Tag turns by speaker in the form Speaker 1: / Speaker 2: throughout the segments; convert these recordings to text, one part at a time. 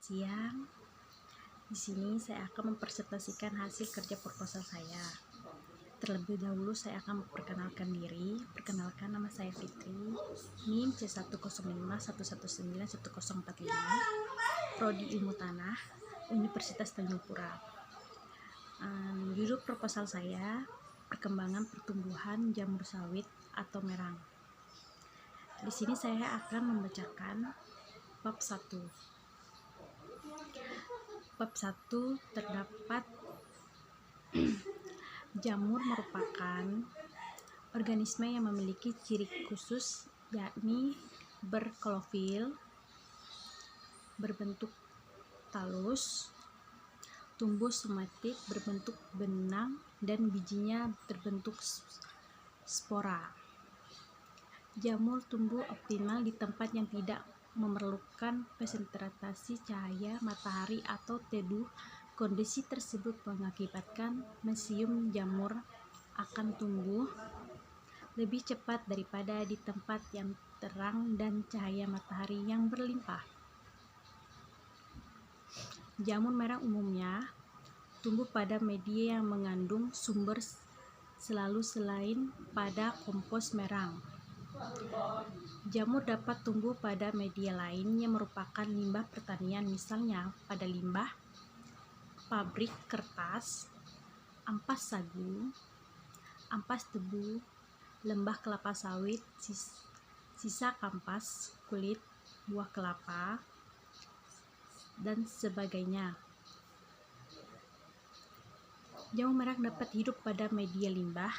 Speaker 1: siang. Di sini saya akan mempresentasikan hasil kerja proposal saya. Terlebih dahulu saya akan memperkenalkan diri. Perkenalkan, nama saya Fitri, NIM C10511911045, Prodi Ilmu Tanah, Universitas Tanjung Pura. Judul proposal saya, perkembangan pertumbuhan jamur sawit atau merang. Di sini saya akan membacakan bab 1. Bab 1 terdapat jamur merupakan organisme yang memiliki ciri khusus, yakni berklorofil, berbentuk talus, tumbuh somatik, berbentuk benang, dan bijinya berbentuk spora. Jamur tumbuh optimal di tempat yang tidak memerlukan konsentrasi cahaya matahari atau teduh. Kondisi tersebut mengakibatkan mesium jamur akan tumbuh lebih cepat daripada di tempat yang terang dan cahaya matahari yang berlimpah. Jamur merang umumnya tumbuh pada media yang mengandung sumber selalu selain pada kompos merang. Jamur dapat tumbuh pada media lain yang merupakan limbah pertanian, misalnya pada limbah pabrik kertas, ampas sagu, ampas tebu, lembah kelapa sawit, sisa kampas, kulit buah kelapa, dan sebagainya. Jamur merang dapat hidup pada media limbah,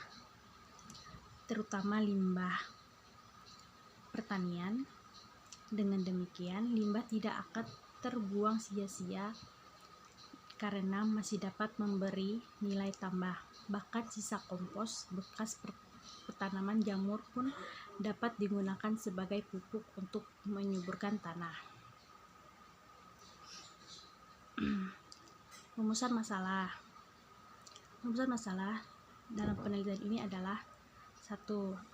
Speaker 1: terutama limbah pertanian. Dengan demikian, limbah tidak akan terbuang sia-sia karena masih dapat memberi nilai tambah. Bahkan sisa kompos bekas petanaman jamur pun dapat digunakan sebagai pupuk untuk menyuburkan tanah. Rumusan masalah dalam penelitian ini adalah: 1.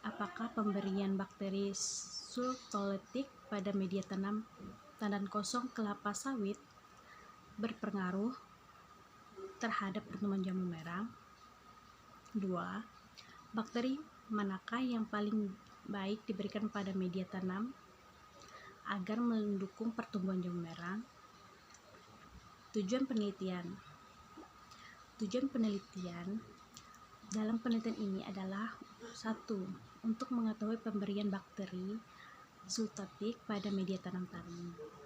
Speaker 1: Apakah pemberian bakteri sulfolitik pada media tanam tandan kosong kelapa sawit berpengaruh terhadap pertumbuhan jamur merang? 2. Bakteri manakah yang paling baik diberikan pada media tanam agar mendukung pertumbuhan jamur merang? Tujuan penelitian dalam penelitian ini adalah: 1. Untuk mengetahui pemberian bakteri sulfolitik pada media tanam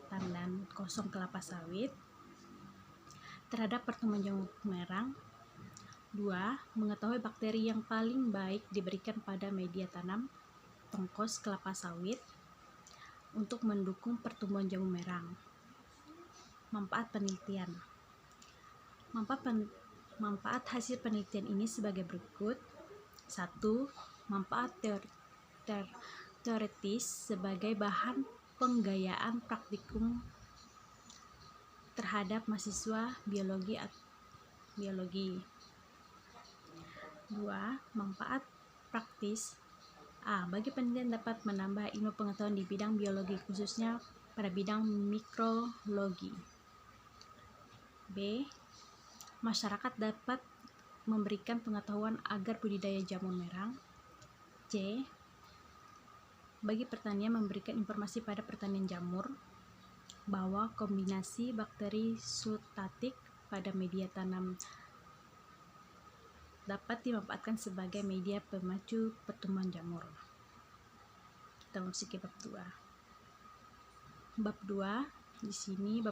Speaker 1: tandan kosong kelapa sawit terhadap pertumbuhan jamur merang. 2. Mengetahui bakteri yang paling baik diberikan pada media tanam tongkos kelapa sawit untuk mendukung pertumbuhan jamur merang. Manfaat penelitian. Manfaat hasil penelitian ini sebagai berikut: 1. Manfaat teoritis sebagai bahan penggayaan praktikum terhadap mahasiswa biologi. 2. Manfaat praktis. Bagi penelitian dapat menambah ilmu pengetahuan di bidang biologi, khususnya pada bidang mikrologi. B. Masyarakat dapat memberikan pengetahuan agar budidaya jamur merang. C. Bagi pertanian memberikan informasi pada pertanian jamur bahwa kombinasi bakteri sulfolitik pada media tanam dapat dimanfaatkan sebagai media pemacu pertumbuhan jamur. Kita memasuki bab 2. Bab 2 di sini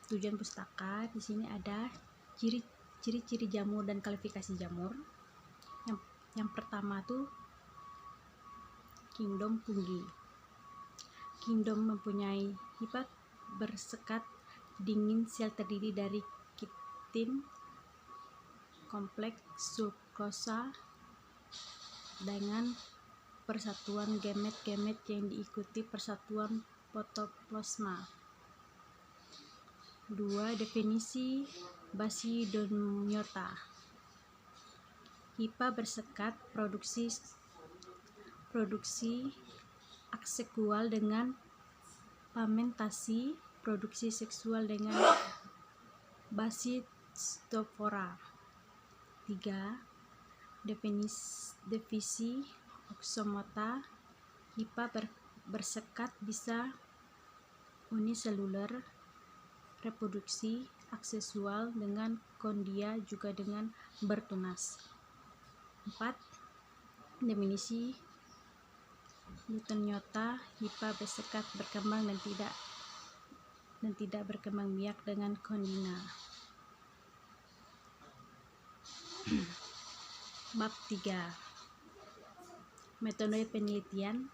Speaker 1: tujuan pustaka. Di sini ada ciri-ciri jamur dan klasifikasi jamur. Yang pertama tuh kingdom fungi. Kingdom mempunyai sifat bersekat dingin. Sel terdiri dari kitin, kompleks sukrosa dengan persatuan gamet-gamet yang diikuti persatuan protoplasma. 2. Definisi Basidiomycota. Hifa bersekat, produksi aseksual dengan pamentasi produksi seksual dengan Basistophora. 3. Definisi oksomota. HIPA bersekat bisa uniseluler, reproduksi aksesual dengan kondia juga dengan bertunas. 4. Definisi Newtoniota. HIPA bersekat berkembang dan tidak berkembang biak dengan kondina. Bab 3. Metode penelitian.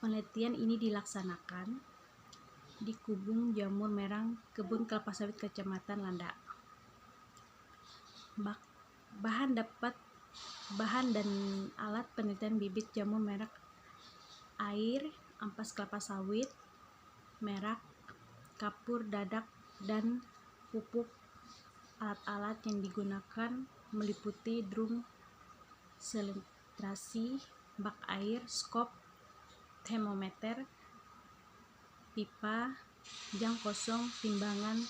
Speaker 1: Penelitian ini dilaksanakan di Kubung Jamur Merang, Kebun Kelapa Sawit, Kecamatan Landak. Bahan dan alat penelitian: bibit jamur merah, air, ampas kelapa sawit merah, kapur, dadak, dan pupuk. Alat-alat yang digunakan meliputi drum salitrasi, bak air, skop, termometer, pipa, jang kosong, timbangan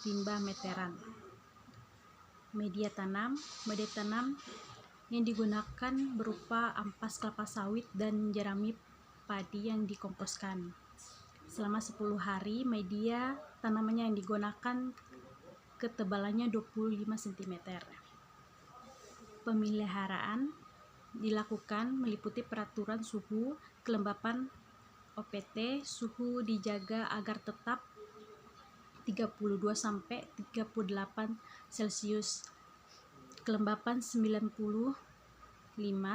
Speaker 1: timba meteran. Media tanam yang digunakan berupa ampas kelapa sawit dan jerami padi yang dikomposkan. Selama 10 hari, media tanamannya yang digunakan ketebalannya 25 cm. Pemeliharaan dilakukan meliputi peraturan suhu, kelembapan OPT. Suhu dijaga agar tetap 32 sampai 38 Celcius. Kelembapan 95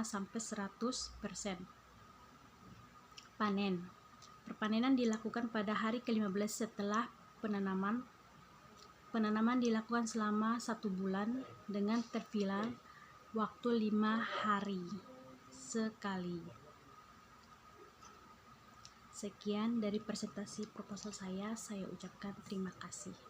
Speaker 1: sampai 100%. Panen. Perpanenan dilakukan pada hari ke-15 setelah penanaman. Penanaman dilakukan selama 1 bulan dengan interval waktu 5 hari sekali. Sekian dari presentasi proposal saya ucapkan terima kasih.